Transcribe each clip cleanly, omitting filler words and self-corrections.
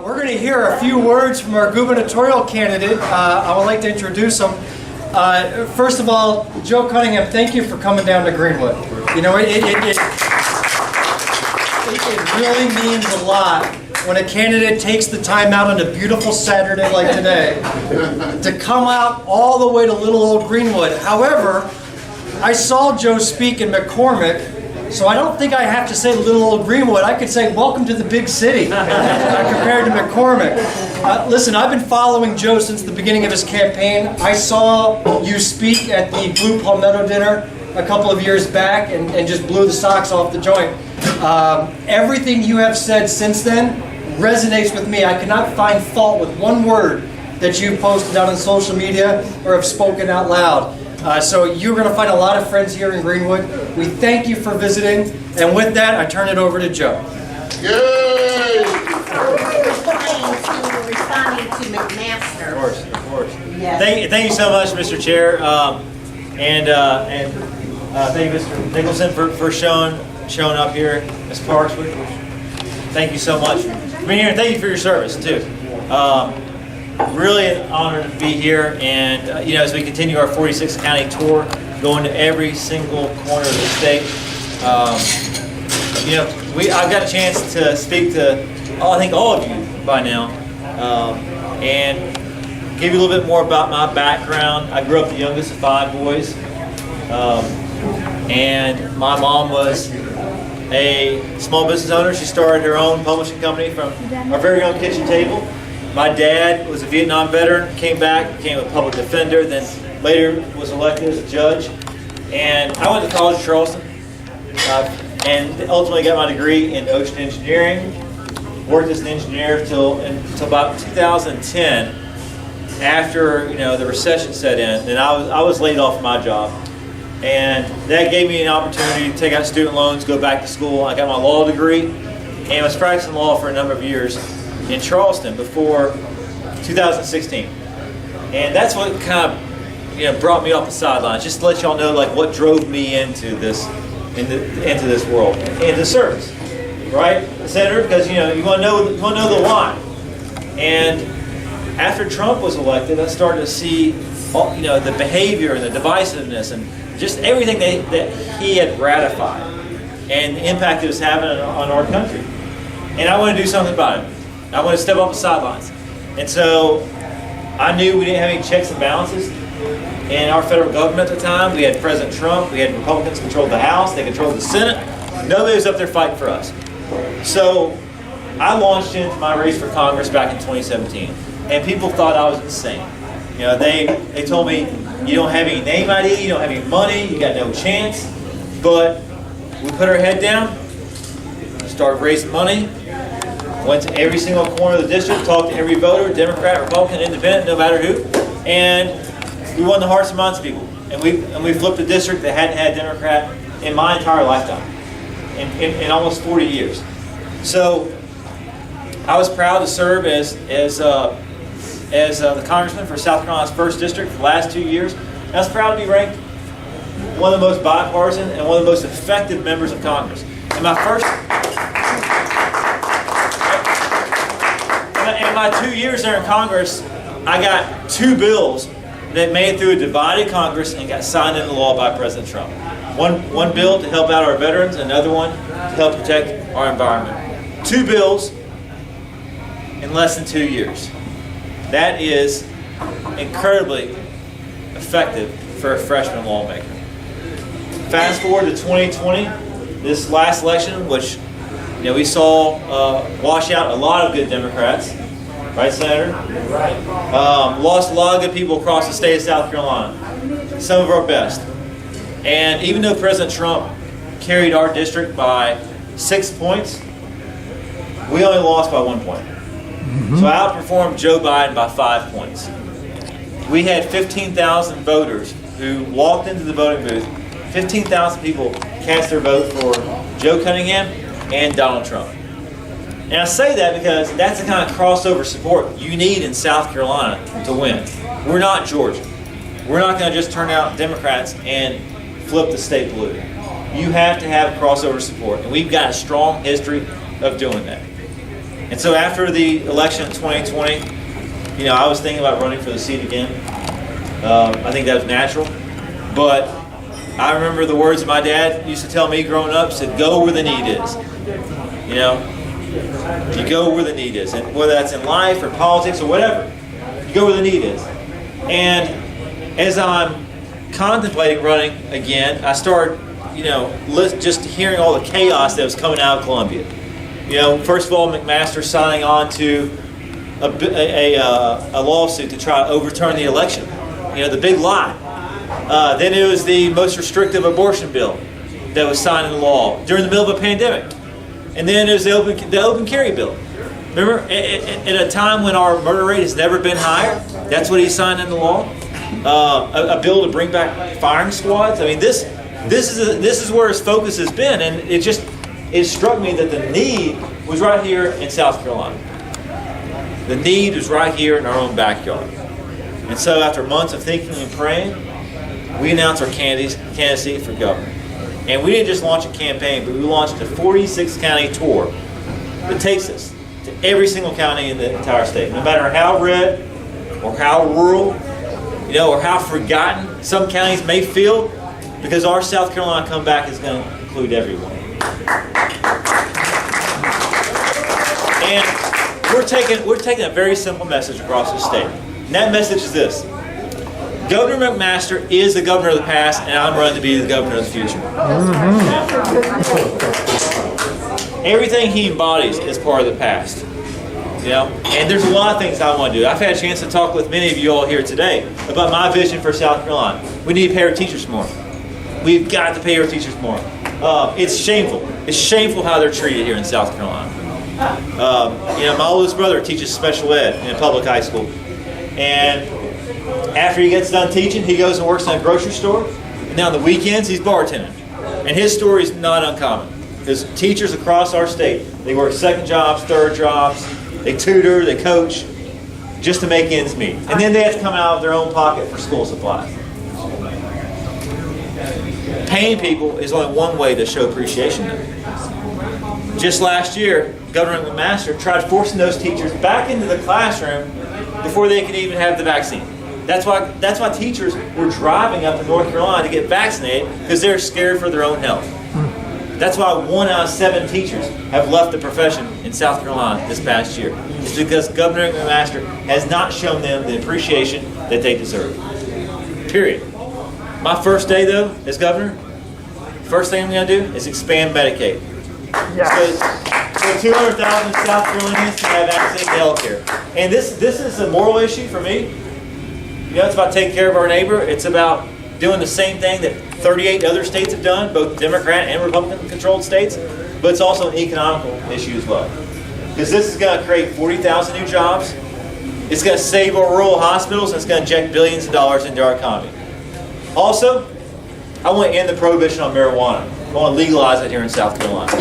We're going to hear a few words from our gubernatorial candidate. I would like to introduce him. First of all, Joe Cunningham, thank you for coming down to Greenwood. You know, it really means a lot when a candidate takes the time out on a beautiful Saturday like today to come out all the way to little old Greenwood. However, I saw Joe speak in McCormick, so I don't think I have to say little old Greenwood. I could say welcome to the big city compared to McCormick. Listen, I've been following Joe since the beginning of his campaign. I saw you speak at the Blue Palmetto dinner a couple of years back and just blew the socks off the joint. Everything you have said since then resonates with me. I cannot find fault with one word that you posted out on social media or have spoken out loud. So you're going to find a lot of friends here in Greenwood. We thank you for visiting, and with that, I turn it over to Joe. Yay! Responding to McMaster. Of course. Yes. Thank you so much, Mr. Chair, and thank you, Mr. Nicholson, for showing up here, Ms. Parks. Thank you so much for being here, and thank you for your service too. Really an honor to be here, and you know, as we continue our 46 county tour, going to every single corner of the state. You know, I've got a chance to speak to, I think, all of you by now, and give you a little bit more about my background. I grew up the youngest of 5 boys, and my mom was a small business owner. She started her own publishing company from our very own kitchen table. My dad was a Vietnam veteran, came back, became a public defender, then later was elected as a judge. And I went to college in Charleston, and ultimately got my degree in ocean engineering. Worked as an engineer until about 2010, after the recession set in, and I was laid off from my job. And that gave me an opportunity to take out student loans, go back to school. I got my law degree, and was practicing law for a number of years in Charleston before 2016. And that's what kind of brought me off the sidelines, just to let y'all know like what drove me into this world, into service, right, Senator? Because you want to know the why. And after Trump was elected, I started to see the behavior and the divisiveness and just everything that he had ratified and the impact it was having on our country. And I wanted to do something about it. I wanted to step off the sidelines. And so I knew we didn't have any checks and balances in our federal government at the time. We had President Trump, we had Republicans control the House, they controlled the Senate. Nobody was up there fighting for us. So I launched into my race for Congress back in 2017. And people thought I was insane. They told me, you don't have any name ID, you don't have any money, you got no chance. But we put our head down, started raising money, went to every single corner of the district, talked to every voter, Democrat, Republican, Independent, no matter who, and we won the hearts and minds of people. And we flipped a district that hadn't had a Democrat in my entire lifetime, in almost 40 years. So I was proud to serve as the congressman for South Carolina's 1st district for the last 2 years. And I was proud to be ranked one of the most bipartisan and one of the most effective members of Congress. In my 2 years there in Congress, I got 2 bills that made it through a divided Congress and got signed into law by President Trump. One bill to help out our veterans, another one to help protect our environment. 2 bills in less than 2 years. That is incredibly effective for a freshman lawmaker. Fast forward to 2020, this last election, which we saw wash out a lot of good Democrats, right, Senator? Right. Lost a lot of good people across the state of South Carolina, some of our best. And even though President Trump carried our district by 6 points, we only lost by 1 point. So I outperformed Joe Biden by 5 points. We had 15,000 voters who walked into the voting booth. 15,000 people cast their vote for Joe Cunningham and Donald Trump. And I say that because that's the kind of crossover support you need in South Carolina to win. We're not Georgia. we're not going to just turn out Democrats and flip the state blue. You have to have crossover support, and we've got a strong history of doing that. And so after the election in 2020, I was thinking about running for the seat again. I think that was natural, but I remember the words that my dad used to tell me growing up, said, go where the need is. You go where the need is, and whether that's in life or politics or whatever, you go where the need is. And as I'm contemplating running again, I started, just hearing all the chaos that was coming out of Columbia. First of all, McMaster signing on to a lawsuit to try to overturn the election. The big lie. Then it was the most restrictive abortion bill that was signed into law during the middle of a pandemic. And then there's the open carry bill. Remember, at a time when our murder rate has never been higher, that's what he signed into law. A bill to bring back firing squads. I mean, this is where his focus has been, and it struck me that the need was right here in South Carolina. The need was right here in our own backyard. And so, after months of thinking and praying, we announced our candidacy for governor. And we didn't just launch a campaign, but we launched a 46-county tour that takes us to every single county in the entire state. No matter how red or how rural, or how forgotten some counties may feel, because our South Carolina comeback is going to include everyone. And we're taking a very simple message across the state. And that message is this. Governor McMaster is the governor of the past, and I'm running to be the governor of the future. Everything he embodies is part of the past. And there's a lot of things I want to do. I've had a chance to talk with many of you all here today about my vision for South Carolina. We need to pay our teachers more. We've got to pay our teachers more. It's shameful. It's shameful how they're treated here in South Carolina. My oldest brother teaches special ed in a public high school. And after he gets done teaching, he goes and works in a grocery store. And now on the weekends, he's bartending. And his story is not uncommon. Because teachers across our state, they work second jobs, third jobs, they tutor, they coach, just to make ends meet. And then they have to come out of their own pocket for school supplies. Paying people is only one way to show appreciation. Just last year, Governor McMaster tried forcing those teachers back into the classroom before they could even have the vaccine. That's why teachers were driving up to North Carolina to get vaccinated, because they're scared for their own health. That's why 1 out of 7 teachers have left the profession in South Carolina this past year. It's because Governor McMaster has not shown them the appreciation that they deserve. Period. My first day, though, as governor, first thing I'm going to do is expand Medicaid. Yes. So 200,000 South Carolinians can have access to health care. And this is a moral issue for me. It's about taking care of our neighbor. It's about doing the same thing that 38 other states have done, both Democrat and Republican-controlled states. But it's also an economical issue as well. Because this is going to create 40,000 new jobs. It's going to save our rural hospitals, and it's going to inject billions of dollars into our economy. Also, I want to end the prohibition on marijuana. I want to legalize it here in South Carolina.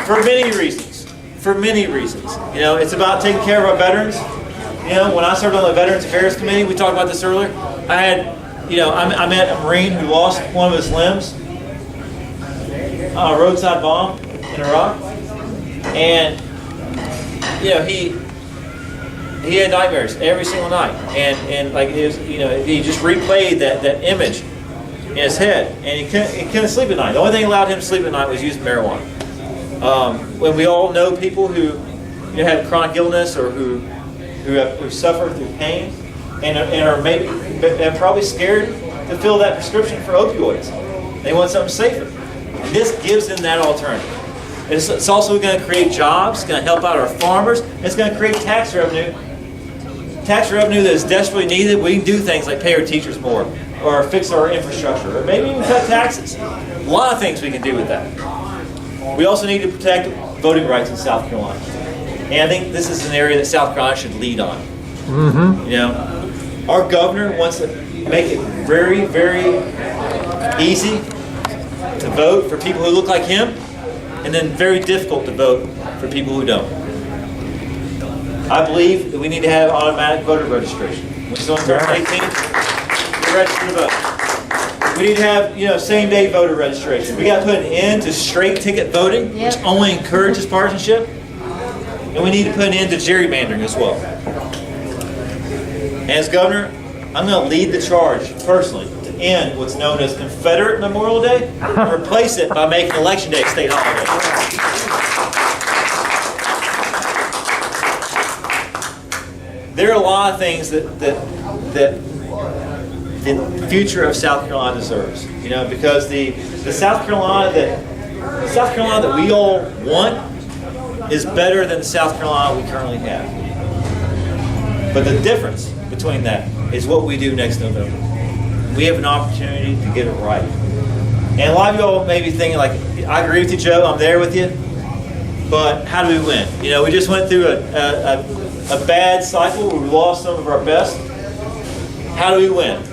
For many reasons. It's about taking care of our veterans. When I served on the Veterans Affairs Committee, we talked about this earlier. I met a Marine who lost one of his limbs on a roadside bomb in Iraq. And, he had nightmares every single night. And like it was, he just replayed that image in his head. And he couldn't sleep at night. The only thing that allowed him to sleep at night was using marijuana. When we all know people who have chronic illness or who suffer through pain and are maybe probably scared to fill that prescription for opioids. They want something safer. And this gives them that alternative. It's also going to create jobs, it's going to help out our farmers, and it's going to create tax revenue. Tax revenue that is desperately needed. We can do things like pay our teachers more, or fix our infrastructure, or maybe even cut taxes. A lot of things we can do with that. We also need to protect voting rights in South Carolina. And I think this is an area that South Carolina should lead on. Our governor wants to make it very, very easy to vote for people who look like him, and then very difficult to vote for people who don't. I believe that we need to have automatic voter registration. When someone turns 18, they're registered to vote. We need to have, same-day voter registration. We got to put an end to straight ticket voting, which only encourages partisanship. And we need to put an end to gerrymandering as well. As governor, I'm going to lead the charge personally to end what's known as Confederate Memorial Day and replace it by making Election Day a state holiday. There are a lot of things that the future of South Carolina deserves, because the South Carolina that we all want is better than the South Carolina we currently have. But the difference between that is what we do next November. We have an opportunity to get it right. And a lot of y'all may be thinking, like, I agree with you, Joe, I'm there with you, but how do we win? We just went through a bad cycle where we lost some of our best. How do we win?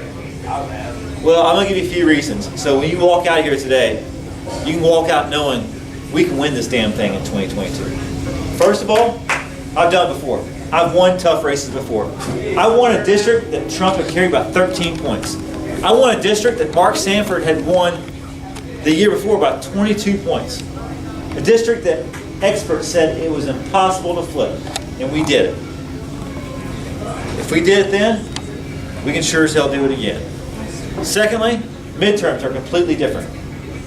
Well, I'm going to give you a few reasons. So when you walk out of here today, you can walk out knowing we can win this damn thing in 2022. First of all, I've done it before. I've won tough races before. I won a district that Trump had carried by 13 points. I won a district that Mark Sanford had won the year before by 22 points. A district that experts said it was impossible to flip, and we did it. If we did it then, we can sure as hell do it again. Secondly, midterms are completely different.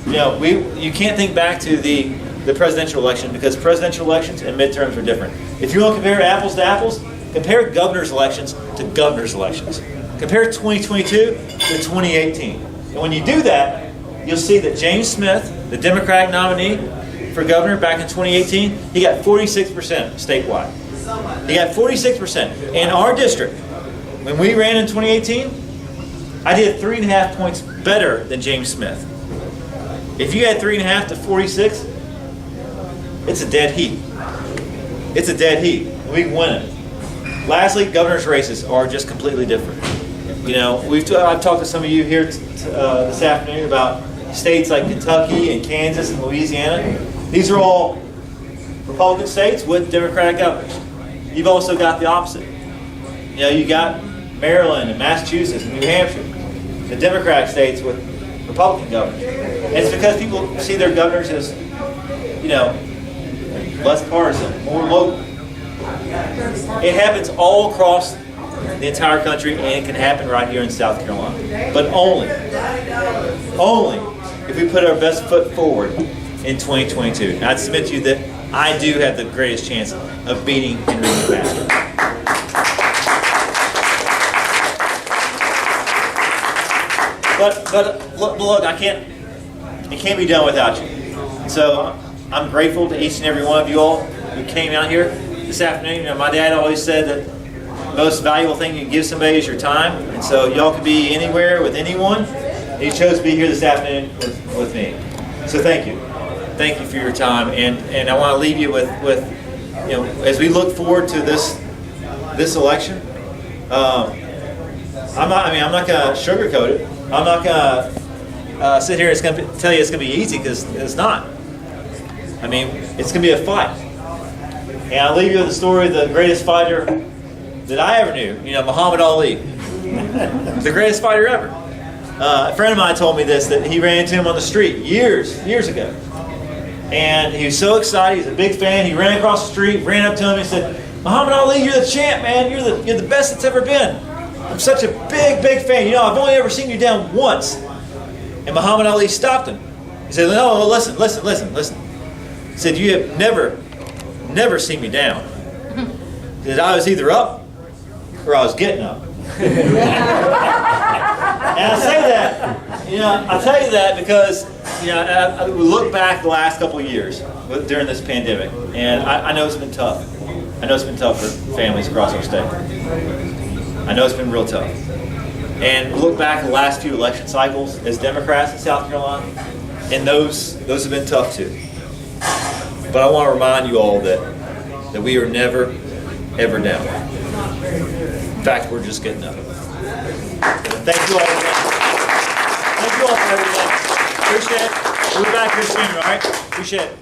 You can't think back to the presidential election because presidential elections and midterms are different. If you want to compare apples to apples, compare governor's elections to governor's elections. Compare 2022 to 2018. And when you do that, you'll see that James Smith, the Democratic nominee for governor back in 2018, he got 46% statewide. He got 46%. In our district, when we ran in 2018, I did 3.5 points better than James Smith. If you had 3.5 to 46, it's a dead heat. It's a dead heat. We can win it. Lastly, governor's races are just completely different. I've talked to some of you here this afternoon about states like Kentucky and Kansas and Louisiana. These are all Republican states with Democratic governors. You've also got the opposite. You got Maryland and Massachusetts and New Hampshire, the Democratic states with Republican governors. And it's because people see their governors as, less partisan, more local. It happens all across the entire country, and it can happen right here in South Carolina. But only if we put our best foot forward in 2022. And I'd submit to you that I do have the greatest chance of beating Henry McMaster. But look, it can't be done without you. So I'm grateful to each and every one of you all who came out here this afternoon. My dad always said that the most valuable thing you can give somebody is your time. And so y'all could be anywhere with anyone. And you chose to be here this afternoon with me. So thank you. Thank you for your time. And I want to leave you with as we look forward to this election, I'm not going to sugarcoat it. I'm not going to sit here and tell you it's going to be easy, because it's not. It's going to be a fight. And I'll leave you with the story of the greatest fighter that I ever knew, Muhammad Ali. The greatest fighter ever. A friend of mine told me this, that he ran into him on the street years ago. And he was so excited, he's a big fan, he ran across the street, ran up to him and said, "Muhammad Ali, you're the champ, man, you're the best that's ever been. I'm such a big fan. I've only ever seen you down once." And Muhammad Ali stopped him. He said, "No, listen. He said, you have never seen me down. He said, I was either up or I was getting up." And I say that, I tell you that because, I look back the last couple of years during this pandemic, and I know it's been tough. I know it's been tough for families across our state. I know it's been real tough. And look back the last few election cycles as Democrats in South Carolina, and those have been tough too. But I want to remind you all that we are never, ever down. In fact, we're just getting up. Thank you all again. Thank you all for everything. Appreciate it. We'll be back here soon, all right? Appreciate it.